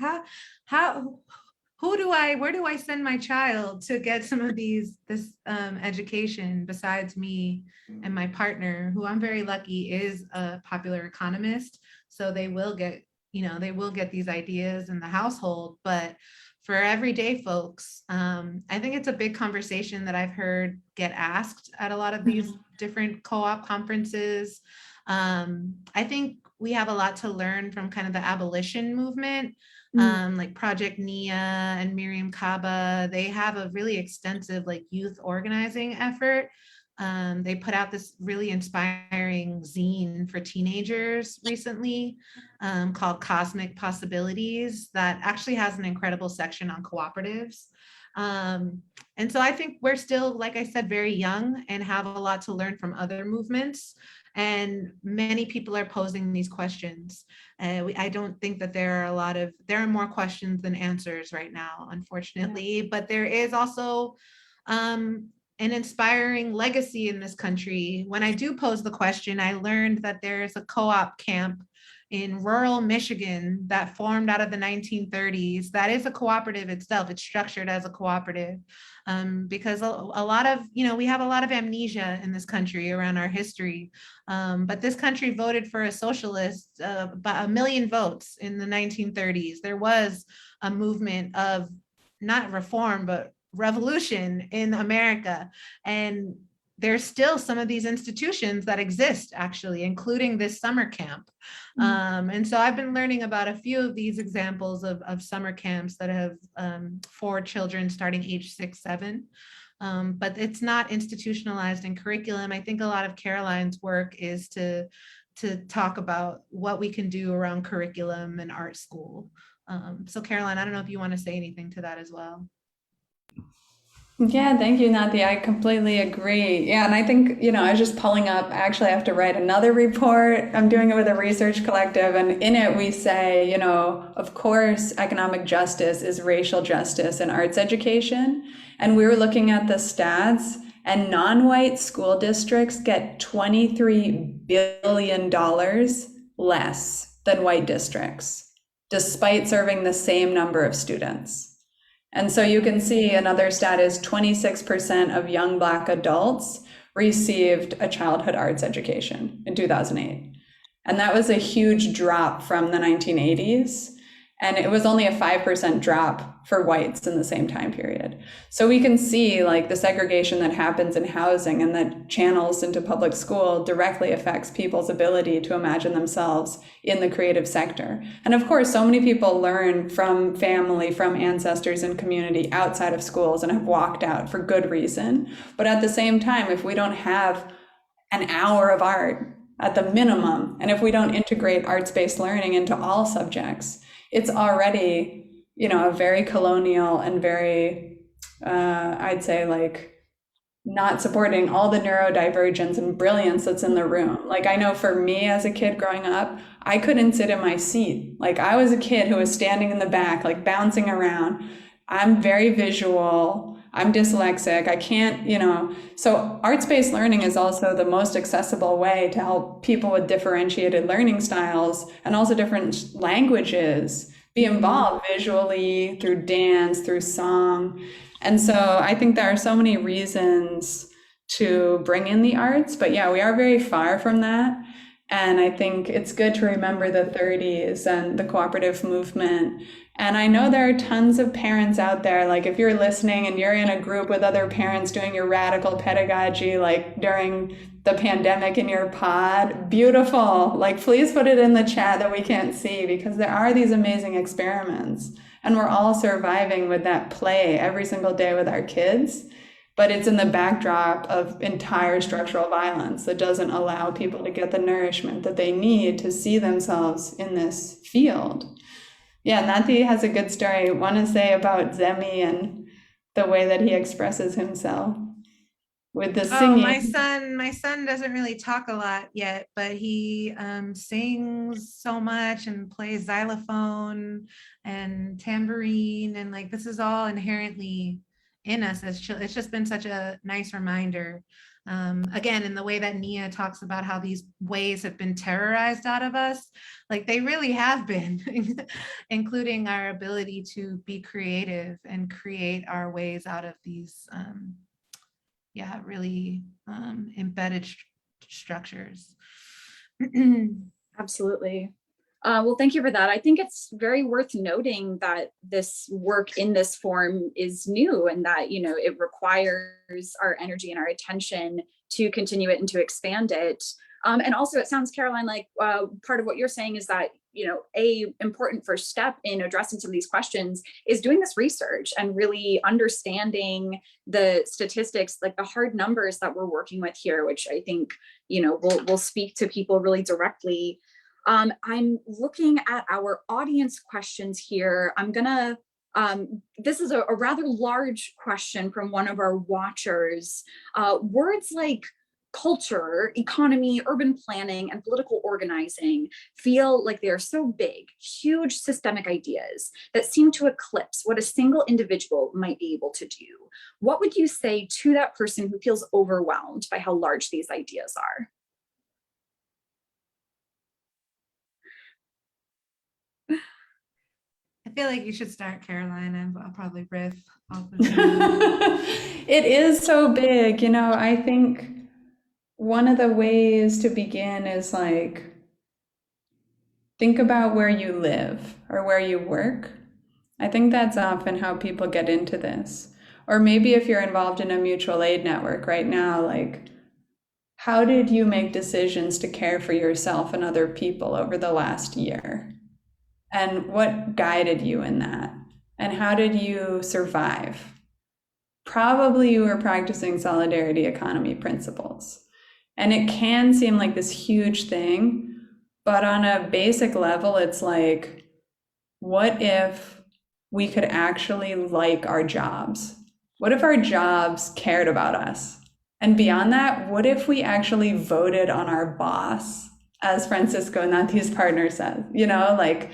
S3: where do I send my child to get some of this education besides me and my partner, who I'm very lucky is a popular economist. So they will get these ideas in the household, but for everyday folks, I think it's a big conversation that I've heard get asked at a lot of these different co-op conferences. I think we have a lot to learn from kind of the abolition movement, like Project Nia and Miriam Kaba. They have a really extensive like youth organizing effort. They put out this really inspiring zine for teenagers recently called Cosmic Possibilities that actually has an incredible section on cooperatives. And so I think we're still, like I said, very young and have a lot to learn from other movements. And many people are posing these questions. I don't think that there are more questions than answers right now, unfortunately, but there is also an inspiring legacy in this country. When I do pose the question, I learned that there's a co-op camp in rural Michigan that formed out of the 1930s. That is a cooperative itself. It's structured as a cooperative because a lot of, we have a lot of amnesia in this country around our history. But this country voted for a socialist, about 1 million votes in the 1930s. There was a movement of not reform, but revolution in America. And there's still some of these institutions that exist, actually, including this summer camp. And so I've been learning about a few of these examples of summer camps that have for children starting age 6, 7. But it's not institutionalized in curriculum. I think a lot of Caroline's work is to talk about what we can do around curriculum and art school. So Caroline, I don't know if you want to say anything to that as well.
S2: Yeah, thank you, Nati. I completely agree. Yeah, and I think, I was just pulling up, actually I have to write another report. I'm doing it with a research collective, and in it we say, of course, economic justice is racial justice in arts education. And we were looking at the stats, and non-white school districts get $23 billion less than white districts, despite serving the same number of students. And so you can see another stat is 26% of young Black adults received a childhood arts education in 2008. And that was a huge drop from the 1980s. And it was only a 5% drop for whites in the same time period. So we can see like the segregation that happens in housing and that channels into public school directly affects people's ability to imagine themselves in the creative sector. And of course, so many people learn from family, from ancestors and community outside of schools and have walked out for good reason. But at the same time, if we don't have an hour of art at the minimum, and if we don't integrate arts-based learning into all subjects, it's already, a very colonial and very, I'd say like not supporting all the neurodivergence and brilliance that's in the room. Like I know for me as a kid growing up, I couldn't sit in my seat. Like I was a kid who was standing in the back, like bouncing around. I'm very visual. I'm dyslexic. I can't, so arts-based learning is also the most accessible way to help people with differentiated learning styles and also different languages be involved visually, through dance, through song. And so I think there are so many reasons to bring in the arts, but yeah, we are very far from that. And I think it's good to remember the 30s and the cooperative movement. And I know there are tons of parents out there, like if you're listening and you're in a group with other parents doing your radical pedagogy, like during the pandemic in your pod, beautiful. Like, please put it in the chat that we can't see, because there are these amazing experiments. And we're all surviving with that play every single day with our kids. But it's in the backdrop of entire structural violence that doesn't allow people to get the nourishment that they need to see themselves in this field. Yeah, Nati has a good story. I want to say about Zemi and the way that he expresses himself with the singing.
S3: Oh, my son doesn't really talk a lot yet, but he sings so much and plays xylophone and tambourine, and like this is all inherently in us as children. It's just been such a nice reminder. Again, in the way that Nia talks about how these ways have been terrorized out of us, like they really have been, including our ability to be creative and create our ways out of these really embedded structures.
S1: Absolutely. Well, thank you for that. I think it's very worth noting that this work in this form is new, and that, you know, it requires our energy and our attention to continue it and to expand it. And also, it sounds, Caroline, like part of what you're saying is that, you know, a important first step in addressing some of these questions is doing this research and really understanding the statistics, like the hard numbers that we're working with here, which I think, you know, will speak to people really directly. I'm looking at our audience questions here. I'm gonna, this is a rather large question from one of our watchers. Words like culture, economy, urban planning, and political organizing feel like they are so big, huge systemic ideas that seem to eclipse what a single individual might be able to do. What would you say to that person who feels overwhelmed by how large these ideas are?
S3: I feel like you should start, Caroline, and I'll probably riff off of
S2: It is so big, you know. I think one of the ways to begin is like, think about where you live or where you work. I think that's often how people get into this. Or maybe if you're involved in a mutual aid network right now, like, how did you make decisions to care for yourself and other people over the last year? And what guided you in that? And how did you survive? Probably you were practicing solidarity economy principles. And it can seem like this huge thing, but on a basic level, it's like, what if we could actually like our jobs? What if our jobs cared about us? And beyond that, what if we actually voted on our boss, as Francisco, Nati's partner, says, you know, like,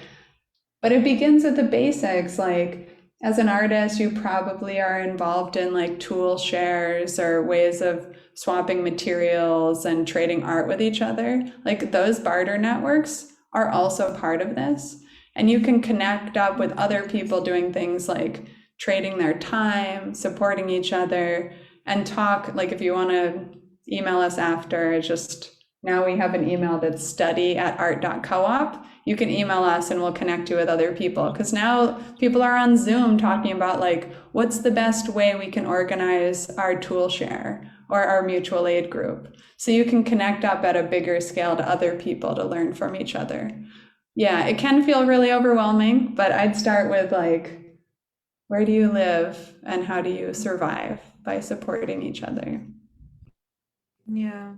S2: but it begins with the basics. Like, as an artist, you probably are involved in like tool shares or ways of swapping materials and trading art with each other. Like, those barter networks are also part of this. And you can connect up with other people doing things like trading their time, supporting each other, and talk. Like, if you want to email us after, just now we have an email that's study@art.coop. You can email us and we'll connect you with other people, because now people are on Zoom talking about like, what's the best way we can organize our tool share or our mutual aid group. So you can connect up at a bigger scale to other people to learn from each other. Yeah, it can feel really overwhelming, but I'd start with like, where do you live and how do you survive by supporting each other?
S3: Yeah.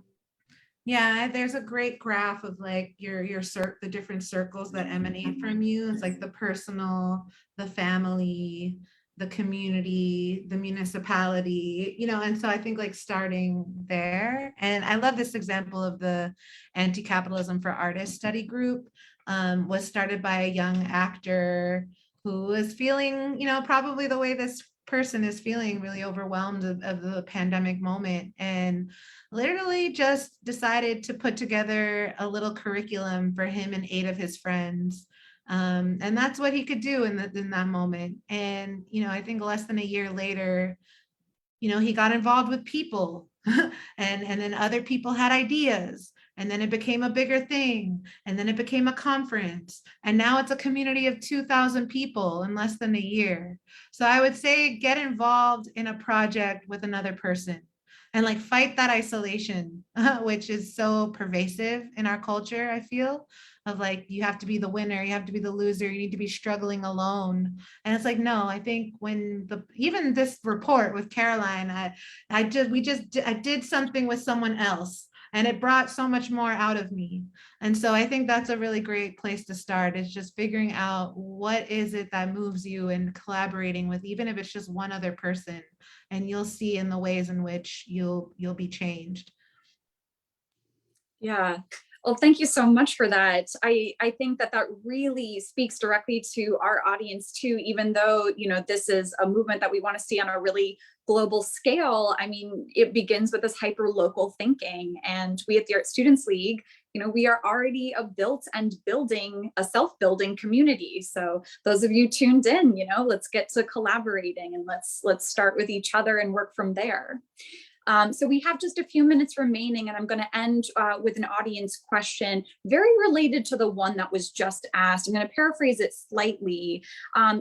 S3: Yeah, there's a great graph of like the different circles that emanate from you. It's like the personal, the family, the community, the municipality, you know, and so I think like starting there. And I love this example of the Anti-Capitalism for Artists study group, was started by a young actor who was feeling, you know, probably the way this person is feeling, really overwhelmed of the pandemic moment, and literally just decided to put together a little curriculum for him and 8 of his friends. And that's what he could do in that moment. And, you know, I think less than a year later, you know, he got involved with people and then other people had ideas. And then it became a bigger thing. And then it became a conference. And now it's a community of 2,000 people in less than a year. So I would say get involved in a project with another person and like fight that isolation, which is so pervasive in our culture, I feel, of like, you have to be the winner, you have to be the loser, you need to be struggling alone. And it's like, no, I think when even this report with Caroline, I did something with someone else and it brought so much more out of me. And so I think that's a really great place to start, is just figuring out what is it that moves you and collaborating with, even if it's just one other person, and you'll see in the ways in which you'll be changed.
S1: Yeah. Well, thank you so much for that. I think that really speaks directly to our audience too, even though, this is a movement that we want to see on a really global scale. I mean, it begins with this hyper local thinking, and we at the Art Students League, we are already a self-building community. So those of you tuned in, let's get to collaborating, and let's start with each other and work from there. So we have just a few minutes remaining, and I'm going to end with an audience question very related to the one that was just asked. I'm going to paraphrase it slightly.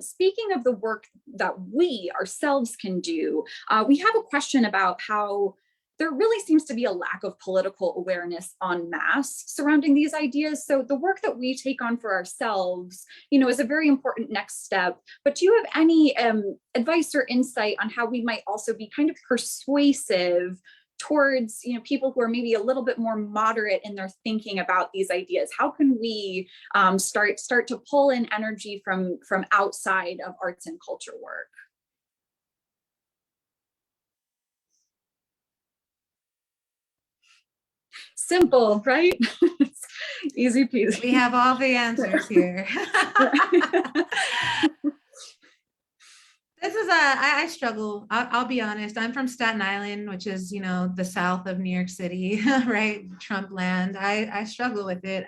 S1: Speaking of the work that we ourselves can do, we have a question about how there really seems to be a lack of political awareness en masse surrounding these ideas. So the work that we take on for ourselves, is a very important next step. But do you have any advice or insight on how we might also be kind of persuasive towards, people who are maybe a little bit more moderate in their thinking about these ideas? How can we start to pull in energy from outside of arts and culture work? Simple, right? Easy peasy.
S3: We have all the answers here. I struggle. I'll be honest. I'm from Staten Island, which is, the south of New York City, right? Trump land. I struggle with it.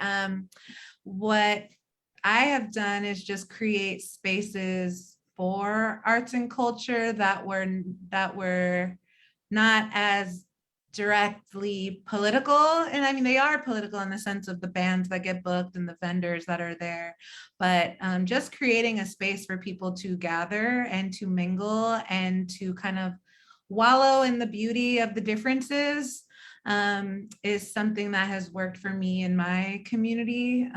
S3: What I have done is just create spaces for arts and culture that were not as directly political. And I mean, they are political in the sense of the bands that get booked and the vendors that are there, but just creating a space for people to gather and to mingle and to kind of wallow in the beauty of the differences is something that has worked for me in my community.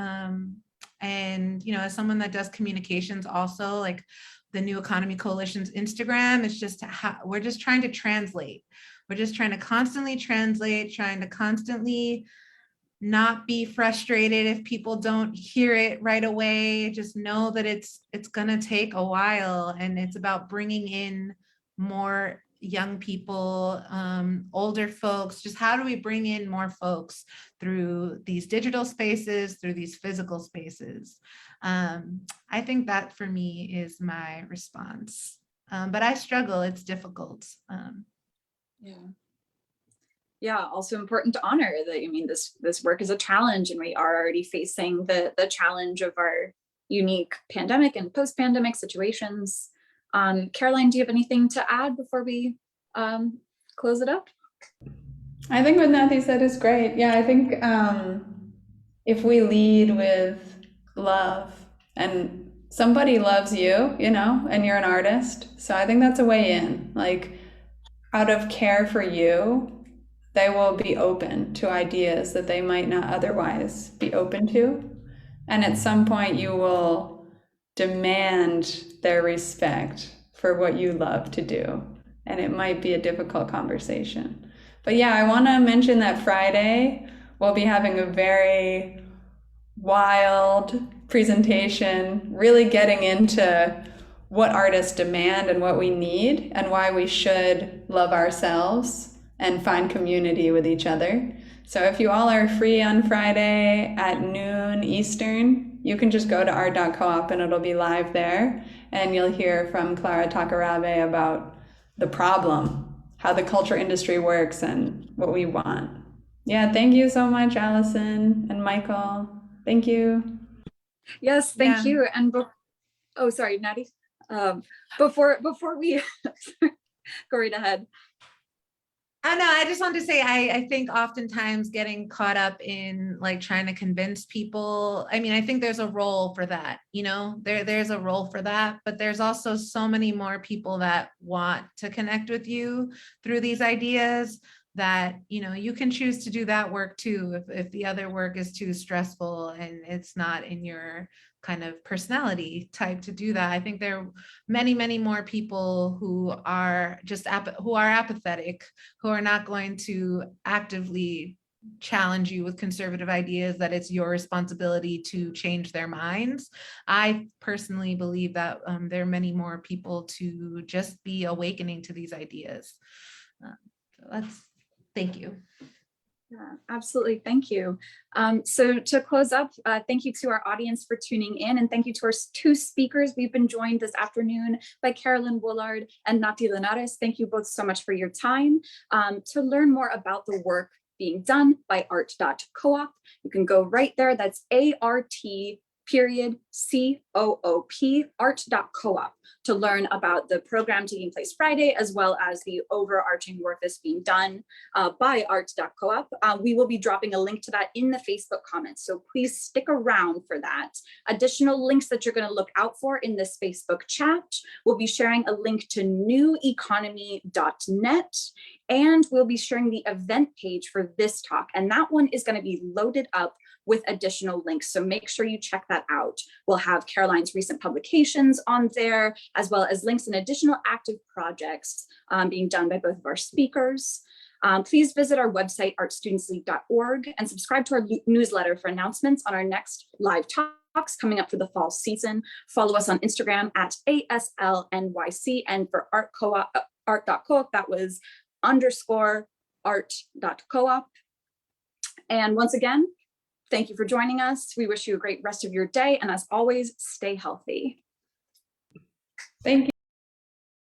S3: And, as someone that does communications also, like the New Economy Coalition's Instagram, it's just we're just trying to translate. We're just trying to constantly translate, trying to constantly not be frustrated if people don't hear it right away. Just know that it's gonna take a while, and it's about bringing in more young people, older folks. Just how do we bring in more folks through these digital spaces, through these physical spaces? I think that for me is my response. But I struggle, it's difficult.
S1: Yeah, also important to honor that, this work is a challenge, and we are already facing the challenge of our unique pandemic and post-pandemic situations. Caroline, do you have anything to add before we close it up?
S2: I think what Nati said is great. Yeah, I think if we lead with love, and somebody loves you, and you're an artist, so I think that's a way in. Like, out of care for you, they will be open to ideas that they might not otherwise be open to. And at some point you will demand their respect for what you love to do. And it might be a difficult conversation. But yeah, I want to mention that Friday we'll be having a very wild presentation, really getting into what artists demand and what we need, and why we should love ourselves and find community with each other. So if you all are free on Friday at noon Eastern, you can just go to Art.coop and it'll be live there, and you'll hear from Clara Takarabe about the problem, how the culture industry works, and what we want. Yeah, thank you so much, Allison and Michael. Thank you.
S1: Yes, thank you. And oh, sorry, Nati. Before we go right ahead.
S3: I know, I just wanted to say, I think oftentimes getting caught up in like trying to convince people, I mean, I think there's a role for that, you know, there's a role for that, but there's also so many more people that want to connect with you through these ideas that, you know, you can choose to do that work too, if the other work is too stressful and it's not in your kind of personality type to do that. I think there are many, many more people who are just who are apathetic, who are not going to actively challenge you with conservative ideas, that it's your responsibility to change their minds. I personally believe that there are many more people to just be awakening to these ideas. So thank you.
S1: Yeah, absolutely. Thank you. So to close up, thank you to our audience for tuning in, and thank you to our two speakers. We've been joined this afternoon by Carolyn Woolard and Nati Linares. Thank you both so much for your time. To learn more about the work being done by Art.coop, you can go right there. That's ART.COOP, Art.coop, to learn about the program taking place Friday, as well as the overarching work that's being done by Art.coop. We will be dropping a link to that in the Facebook comments, so please stick around for that. Additional links that you're going to look out for in this Facebook chat, we'll be sharing a link to neweconomy.net, and we'll be sharing the event page for this talk, and that one is going to be loaded up with additional links. So make sure you check that out. We'll have Caroline's recent publications on there, as well as links and additional active projects being done by both of our speakers. Please visit our website, artstudentsleague.org, and subscribe to our newsletter for announcements on our next live talks coming up for the fall season. Follow us on Instagram at ASLNYC, and for Art.coop, that was _art.coop. And once again, thank you for joining us. We wish you a great rest of your day. And as always, stay healthy.
S2: Thank you.